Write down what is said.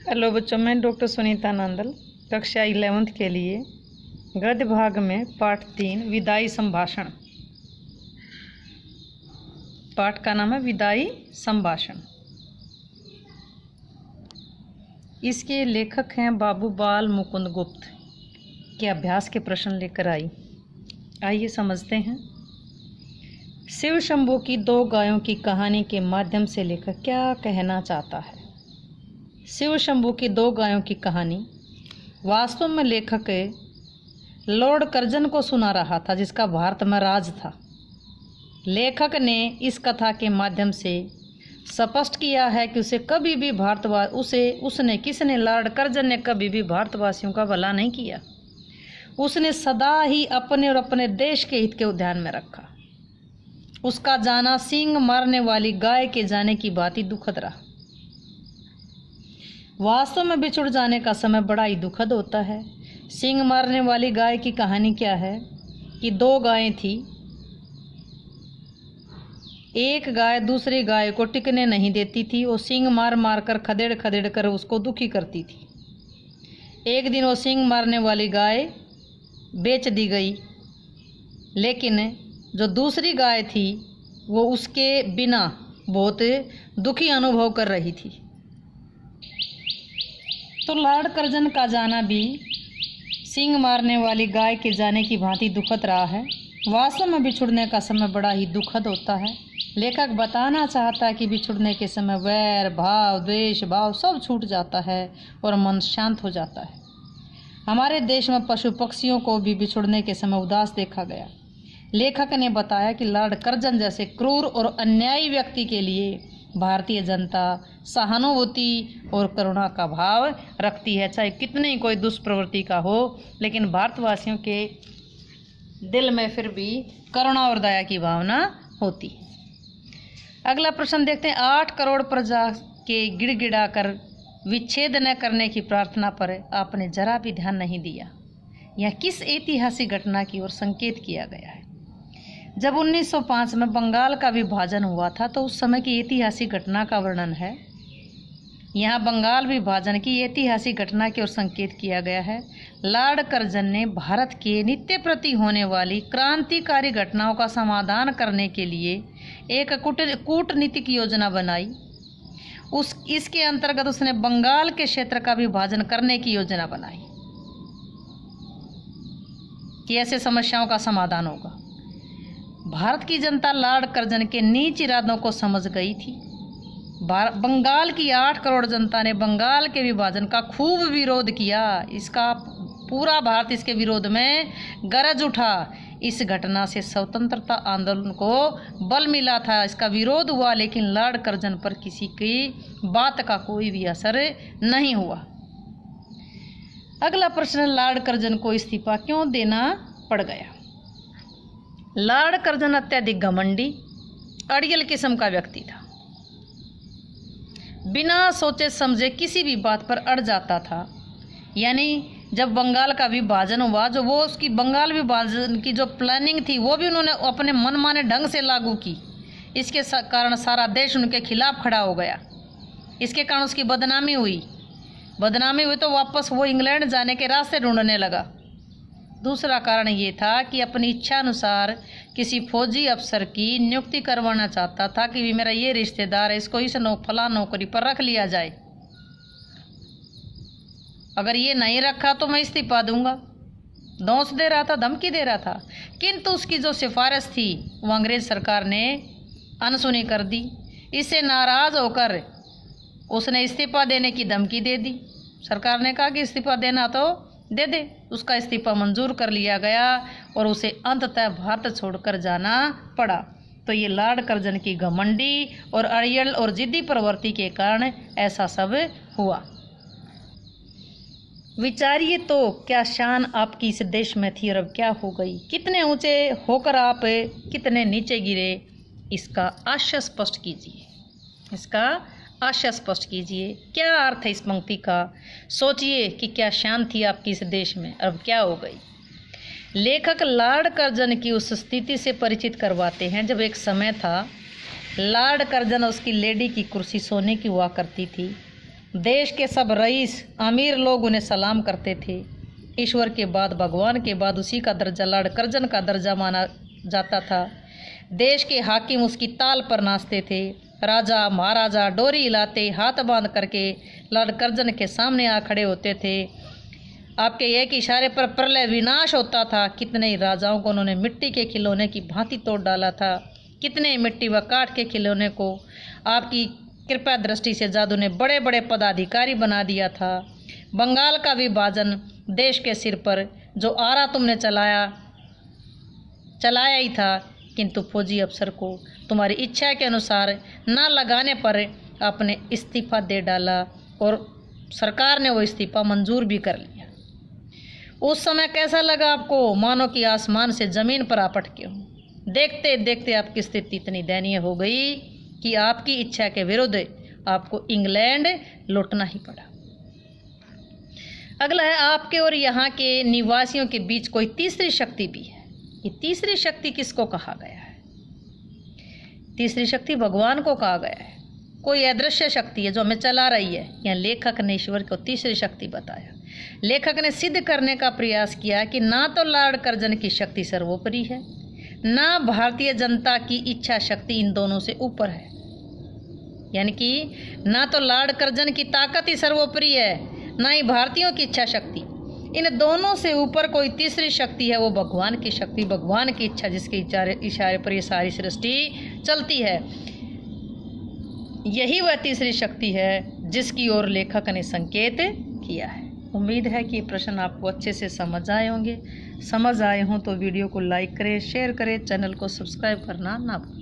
Hello बच्चों, मैं doctor Sunita Nandal कक्षा 11th के लिए गद्य भाग में पाठ 3 विदाई संभाषण। पाठ का नाम है विदाई संभाषण। इसके लेखक हैं बाबू बाल मुकुंद गुप्त के अभ्यास के प्रश्न लेकर आइए समझते हैं। शिव शंभू की 2 गायों की कहानी के माध्यम से लेखक क्या कहना चाहता है। शिव शंभू की 2 गायों की कहानी वास्तव में लेखक लॉर्ड कर्जन को सुना रहा था, जिसका भारत में राज था। लेखक ने इस कथा के माध्यम से स्पष्ट किया है कि किसने लॉर्ड कर्जन ने कभी भी भारतवासियों का भला नहीं किया। उसने सदा ही अपने और अपने देश के हित को ध्यान में रखा। उसका जाना सींग मारने वाली गाय के जाने की बात ही दुखद रहा। वास्तव में बिछुड़ जाने का समय बड़ा ही दुखद होता है। सींग मारने वाली गाय की कहानी क्या है कि 2 गायें थी। एक गाय दूसरी गाय को टिकने नहीं देती थी। वो सींग मार मार कर खदेड़ कर उसको दुखी करती थी। एक दिन वो सींग मारने वाली गाय बेच दी गई, लेकिन जो दूसरी गाय थी वो उसके बिना बहुत दुखी अनुभव कर रही थी। तो लॉर्ड कर्जन का जाना भी सींग मारने वाली गाय के जाने की भांति दुखद रहा है। वास्तव में बिछुड़ने का समय बड़ा ही दुखद होता है। लेखक बताना चाहता है कि बिछुड़ने के समय वैर भाव द्वेष भाव सब छूट जाता है और मन शांत हो जाता है। हमारे देश में पशु पक्षियों को भी बिछुड़ने के समय उदास देखा गया। लेखक ने बताया कि लॉर्ड कर्जन जैसे क्रूर और अन्यायी व्यक्ति के लिए भारतीय जनता सहानुभूति और करुणा का भाव रखती है, चाहे कितनी कोई दुष्प्रवृत्ति का हो, लेकिन भारतवासियों के दिल में फिर भी करुणा और दया की भावना होती। अगला प्रश्न देखते हैं। 8 करोड़ प्रजा के गिड़गिड़ा कर विच्छेद न करने की प्रार्थना पर आपने जरा भी ध्यान नहीं दिया। यह किस ऐतिहासिक घटना की ओर संकेत किया गया है? जब 1905 में बंगाल का विभाजन हुआ था तो उस समय की ऐतिहासिक घटना का वर्णन है। यहाँ बंगाल विभाजन की ऐतिहासिक घटना की ओर संकेत किया गया है। लॉर्ड कर्जन ने भारत के नित्य प्रति होने वाली क्रांतिकारी घटनाओं का समाधान करने के लिए एक कूटनीतिक योजना बनाई। इसके अंतर्गत उसने बंगाल के क्षेत्र का विभाजन करने की योजना बनाई कि ऐसे समस्याओं का समाधान होगा। भारत की जनता लॉर्ड कर्जन के नीच इरादों को समझ गई थी। बंगाल की 8 करोड़ जनता ने बंगाल के विभाजन का खूब विरोध किया। इसका पूरा भारत इसके विरोध में गरज उठा। इस घटना से स्वतंत्रता आंदोलन को बल मिला था। इसका विरोध हुआ, लेकिन लॉर्ड कर्जन पर किसी की बात का कोई भी असर नहीं हुआ। अगला प्रश्न, लॉर्ड कर्जन को इस्तीफा क्यों देना पड़ गया? लॉर्ड कर्जन अत्यधिक घमंडी अड़ियल किस्म का व्यक्ति था। बिना सोचे समझे किसी भी बात पर अड़ जाता था। यानी जब बंगाल का विभाजन हुआ, जो वो उसकी बंगाल विभाजन की जो प्लानिंग थी वो भी उन्होंने अपने मनमाने ढंग से लागू की। इसके कारण सारा देश उनके खिलाफ खड़ा हो गया। इसके कारण उसकी बदनामी हुई तो वापस वो इंग्लैंड जाने के रास्ते ढूंढने लगा। दूसरा कारण ये था कि अपनी इच्छा अनुसार किसी फौजी अफसर की नियुक्ति करवाना चाहता था कि भी मेरा ये रिश्तेदार है, इसको इस फला नौकरी पर रख लिया जाए। अगर ये नहीं रखा तो मैं इस्तीफा दूंगा। दोष दे रहा था, धमकी दे रहा था। किंतु उसकी जो सिफारिश थी वो अंग्रेज सरकार ने अनसुनी कर दी। इससे नाराज होकर उसने इस्तीफा देने की धमकी दे दी। सरकार ने कहा कि इस्तीफा देना तो दे दे। उसका इस्तीफा मंजूर कर लिया गया और उसे अंततः भारत छोड़कर जाना पड़ा। तो ये लॉर्ड कर्जन की घमंडी और अड़ियल और जिद्दी प्रवृत्ति के कारण ऐसा सब हुआ। विचारिए तो क्या शान आपकी इस देश में थी और अब क्या हो गई? कितने ऊंचे होकर आप कितने नीचे गिरे? इसका आशय स्पष्ट कीजिए। क्या अर्थ है इस पंक्ति का? सोचिए कि क्या शान थी आपकी इस देश में, अब क्या हो गई? लेखक लॉर्ड कर्जन की उस स्थिति से परिचित करवाते हैं जब एक समय था लॉर्ड कर्जन उसकी लेडी की कुर्सी सोने की हुआ करती थी। देश के सब रईस अमीर लोग उन्हें सलाम करते थे। ईश्वर के बाद, भगवान के बाद उसी का दर्जा लॉर्ड कर्जन का दर्जा माना जाता था। देश के हाकिम उसकी ताल पर नाचते थे। राजा महाराजा डोरी हिलाते हाथ बांध करके लॉर्ड कर्जन के सामने आ खड़े होते थे। आपके एक इशारे पर प्रलय विनाश होता था। कितने ही राजाओं को उन्होंने मिट्टी के खिलौने की भांति तोड़ डाला था। कितने मिट्टी व काठ के खिलौने को आपकी कृपा दृष्टि से जादू ने बड़े बड़े पदाधिकारी बना दिया था। बंगाल का विभाजन देश के सिर पर जो आरा तुमने चलाया ही था, किंतु फौजी अफसर को तुम्हारी इच्छा के अनुसार ना लगाने पर आपने इस्तीफा दे डाला और सरकार ने वो इस्तीफा मंजूर भी कर लिया। उस समय कैसा लगा आपको? मानो कि आसमान से ज़मीन पर आप अटके हो। देखते देखते आपकी स्थिति इतनी दयनीय हो गई कि आपकी इच्छा के विरुद्ध आपको इंग्लैंड लौटना ही पड़ा। अगला है, आपके और यहाँ के निवासियों के बीच कोई तीसरी शक्ति भी है। ये तीसरी शक्ति किसको कहा गया है? तीसरी शक्ति भगवान को कहा गया है। कोई अदृश्य शक्ति है जो हमें चला रही है। यहाँ लेखक ने ईश्वर को तीसरी शक्ति बताया। लेखक ने सिद्ध करने का प्रयास किया कि ना तो लॉर्ड कर्जन की शक्ति सर्वोपरि है, ना भारतीय जनता की इच्छा शक्ति इन दोनों से ऊपर है। यानी कि ना तो लॉर्ड कर्जन की ताकत ही सर्वोपरि है, ना ही भारतीयों की इच्छा शक्ति। इन दोनों से ऊपर कोई तीसरी शक्ति है, वो भगवान की शक्ति, भगवान की इच्छा, जिसके इशारे पर ये सारी सृष्टि चलती है। यही वह तीसरी शक्ति है जिसकी ओर लेखक ने संकेत किया है। उम्मीद है कि ये प्रश्न आपको अच्छे से समझ आए होंगे। समझ आए हों तो वीडियो को लाइक करें, शेयर करें, चैनल को सब्सक्राइब करना ना भूलें।